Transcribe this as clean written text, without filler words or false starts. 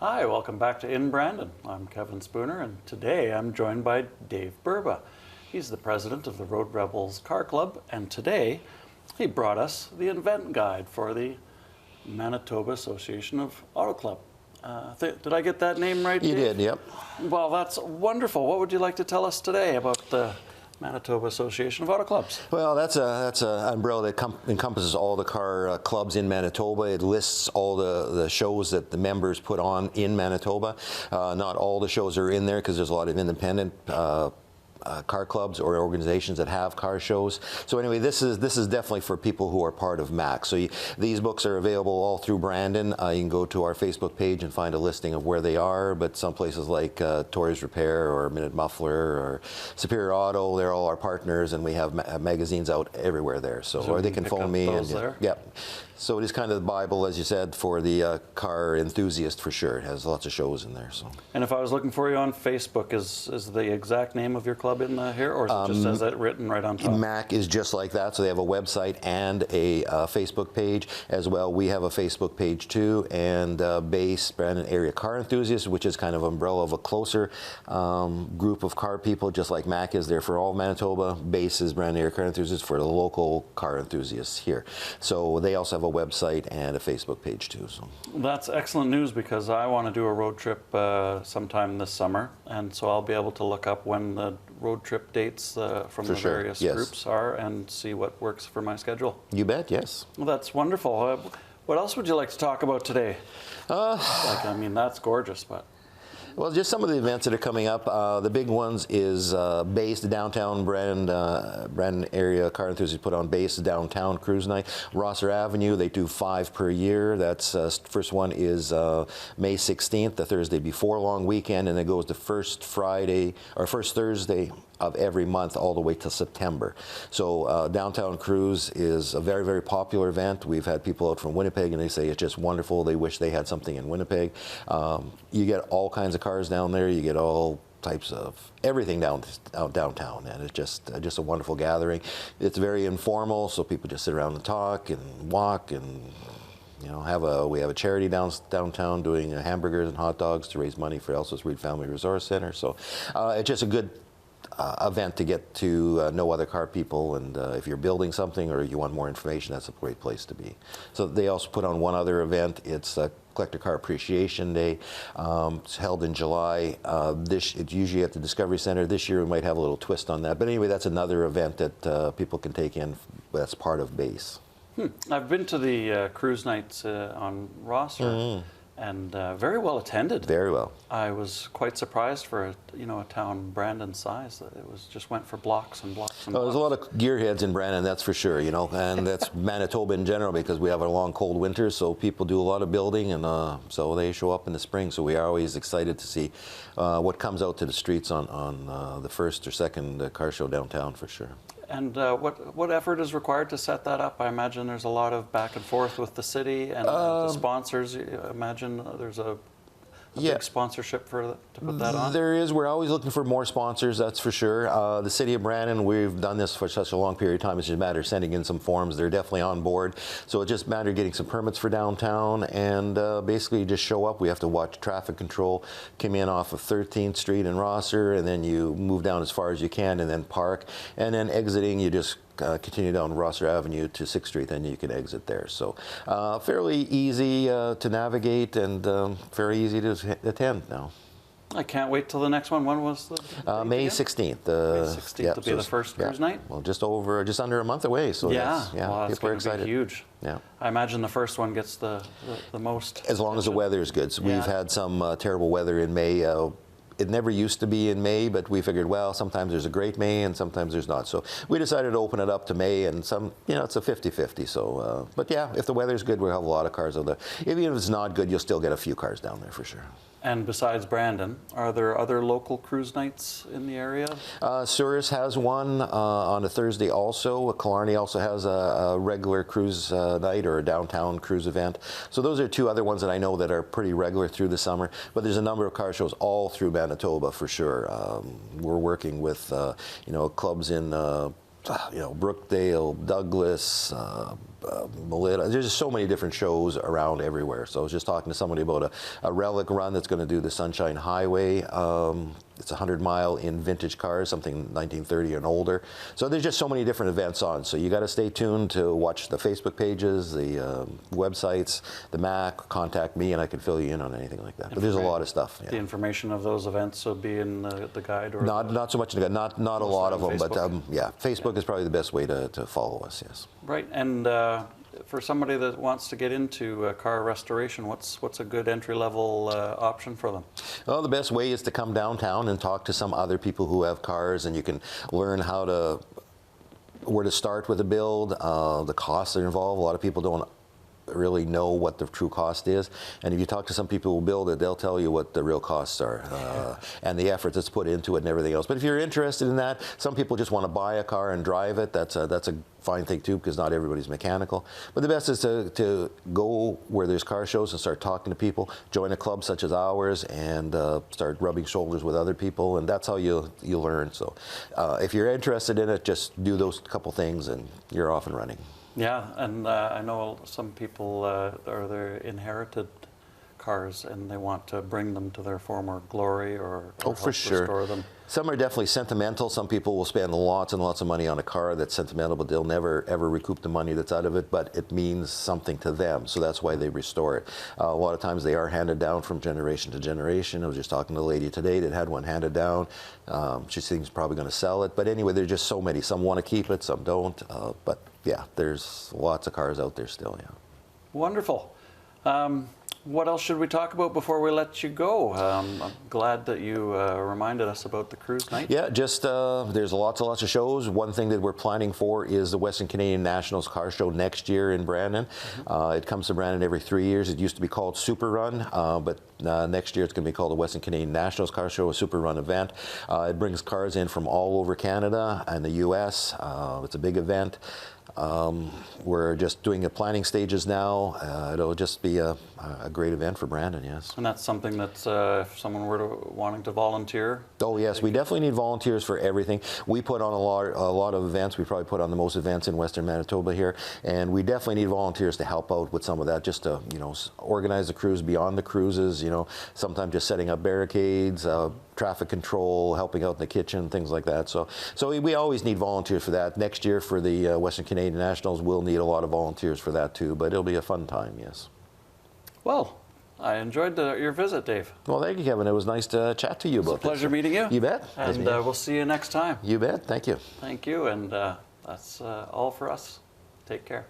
Hi, welcome back to In Brandon. I'm Kevin Spooner, and today I'm joined by Dave Burba. He's the president of the Road Rebels Car Club, and today he brought us the event guide for the Manitoba Association of Auto Club. Did I get that name right, Dave? You did, yep. Well, that's wonderful. What would you like to tell us today about the Manitoba Association of Auto Clubs? Well, that's an umbrella that encompasses all the car clubs in Manitoba. It lists all the shows that the members put on in Manitoba. Not all the shows are in there because there's a lot of independent car clubs or organizations that have car shows. So anyway, this is definitely for people who are part of MAAC. So these books are available all through Brandon. You can go to our Facebook page and find a listing of where they are, but some places like Torrey's Repair or Minute Muffler or Superior Auto, they're all our partners, and we have magazines out everywhere there. So or they can phone me. Yep. So it is kind of the Bible, as you said, for the car enthusiast for sure. It has lots of shows in there. So. And if I was looking for you on Facebook, is the exact name of your club in here, or is it just as it written right on top? MAAC is just like that. So they have a website and a Facebook page as well. We have a Facebook page too, and BASE, Brandon Area Car Enthusiasts, which is kind of umbrella of a closer group of car people, just like MAAC is there for all of Manitoba. BASE is Brandon Area Car Enthusiasts for the local car enthusiasts here. So they also have a website and a Facebook page too. So that's excellent news, because I want to do a road trip sometime this summer, and so I'll be able to look up when the road trip dates from the various groups are and see what works for my schedule. You bet, yes. Well, that's wonderful. What else would you like to talk about today? I mean, that's gorgeous, but... Well, just some of the events that are coming up. The big ones is BASE, the downtown Brandon Area Car Enthusiasts put on BASE Downtown Cruise Night. Rosser Avenue, they do 5 per year. That's first one is May 16th, the Thursday before long weekend, and it goes to first Thursday of every month all the way till September. So Downtown Cruise is a very, very popular event. We've had people out from Winnipeg and they say it's just wonderful. They wish they had something in Winnipeg. You get all kinds of cars down there. You get all types of everything downtown, and it's just a wonderful gathering. It's very informal, so people just sit around and talk and walk and we have a charity downtown doing hamburgers and hot dogs to raise money for Elsa's Reed Family Resource Center. So it's just a good event to get to know other car people, and if you're building something or you want more information, that's a great place to be. So they also put on one other event. It's Collector Car Appreciation Day. It's held in July. It's usually at the Discovery Center. This year we might have a little twist on that. But anyway, that's another event that people can take in that's part of BASE. I've been to the cruise nights on Rosser. And very well attended. Very well. I was quite surprised for a town Brandon size that it just went for blocks and blocks and blocks. There's a lot of gearheads in Brandon, that's for sure, and that's Manitoba in general, because we have a long cold winter, so people do a lot of building, and so they show up in the spring. So we are always excited to see what comes out to the streets on the first or second car show downtown for sure. And what effort is required to set that up? I imagine there's a lot of back and forth with the city and the sponsors. I imagine there's a big sponsorship to put that on? There is. We're always looking for more sponsors, that's for sure. The City of Brandon, we've done this for such a long period of time. It's just a matter of sending in some forms. They're definitely on board. So it's just a matter of getting some permits for downtown, and basically you just show up. We have to watch traffic control. Come in off of 13th Street in Rosser, and then you move down as far as you can and then park. And then exiting, you just continue down Rosser Avenue to 6th Street, then you can exit there. So fairly easy to navigate and very easy to attend now. I can't wait till the next one. When was the May 16th. May 16th will be the first cruise night? Well, just under a month away. So well, that's people are excited. excited. Be huge. Yeah. I imagine the first one gets the most. As long as the weather is good. So we've had some terrible weather in May. It never used to be in May, but we figured, well, sometimes there's a great May and sometimes there's not. So we decided to open it up to May, and it's a 50-50. So, but yeah, if the weather's good, we'll have a lot of cars out there. Even if it's not good, you'll still get a few cars down there for sure. And besides Brandon, are there other local cruise nights in the area? Souris has one on a Thursday also. Killarney also has a regular cruise night or a downtown cruise event. So those are two other ones that I know that are pretty regular through the summer. But there's a number of car shows all through Manitoba for sure. We're working with clubs in Brookdale, Douglas, There's just so many different shows around everywhere. So I was just talking to somebody about a relic run that's going to do the Sunshine Highway. It's 100-mile in vintage cars, something 1930 and older. So there's just so many different events on. So you got to stay tuned to watch the Facebook pages, the websites, the MAAC. Contact me, and I can fill you in on anything like that. But there's a lot of stuff. Yeah. The information of those events will be in the guide, or not so much in the guide. Not a lot of them, Facebook? but yeah, Facebook is probably the best way to follow us. Yes. Right, and for somebody that wants to get into car restoration, what's a good entry-level option for them? Well, the best way is to come downtown and talk to some other people who have cars, and you can learn where to start with a build, the costs that are involved. A lot of people don't really know what the true cost is, and if you talk to some people who build it, they'll tell you what the real costs are and the effort that's put into it and everything else. But if you're interested in that, some people just want to buy a car and drive it. That's a fine thing too, because not everybody's mechanical. But the best is to go where there's car shows and start talking to people, join a club such as ours, and start rubbing shoulders with other people, and that's how you learn. So if you're interested in it, just do those couple things and you're off and running. Yeah, and I know some people are their inherited cars, and they want to bring them to their former glory or help for sure. restore them. Some are definitely sentimental. Some people will spend lots and lots of money on a car that's sentimental, but they'll never ever recoup the money that's out of it, but it means something to them, so that's why they restore it. A lot of times they are handed down from generation to generation. I was just talking to a lady today that had one handed down. She thinks probably going to sell it, but anyway, there's just so many. Some want to keep it, some don't, but yeah, there's lots of cars out there still, yeah. Wonderful. What else should we talk about before we let you go? I'm glad that you reminded us about the cruise night. Yeah, just there's lots and lots of shows. One thing that we're planning for is the Western Canadian Nationals Car Show next year in Brandon. It comes to Brandon every 3 years. It used to be called Super Run, but next year it's going to be called the Western Canadian Nationals Car Show, a Super Run event. It brings cars in from all over Canada and the U.S. It's a big event. We're just doing the planning stages now. It'll just be a great event for Brandon, yes. And that's something that if someone were wanting to volunteer? Oh yes, we definitely need volunteers for everything. We put on a lot of events. We probably put on the most events in Western Manitoba here, and we definitely need volunteers to help out with some of that, just to organize the cruise beyond the cruises. Sometimes just setting up barricades, traffic control, helping out in the kitchen, things like that. So we always need volunteers for that. Next year for the Western Canadian Nationals, we'll need a lot of volunteers for that too, but it'll be a fun time, yes. Well, I enjoyed your visit, Dave. Well, thank you, Kevin. It was nice to chat to you about this. It's a pleasure meeting you. You bet. And we'll see you next time. You bet. Thank you. Thank you, and that's all for us. Take care.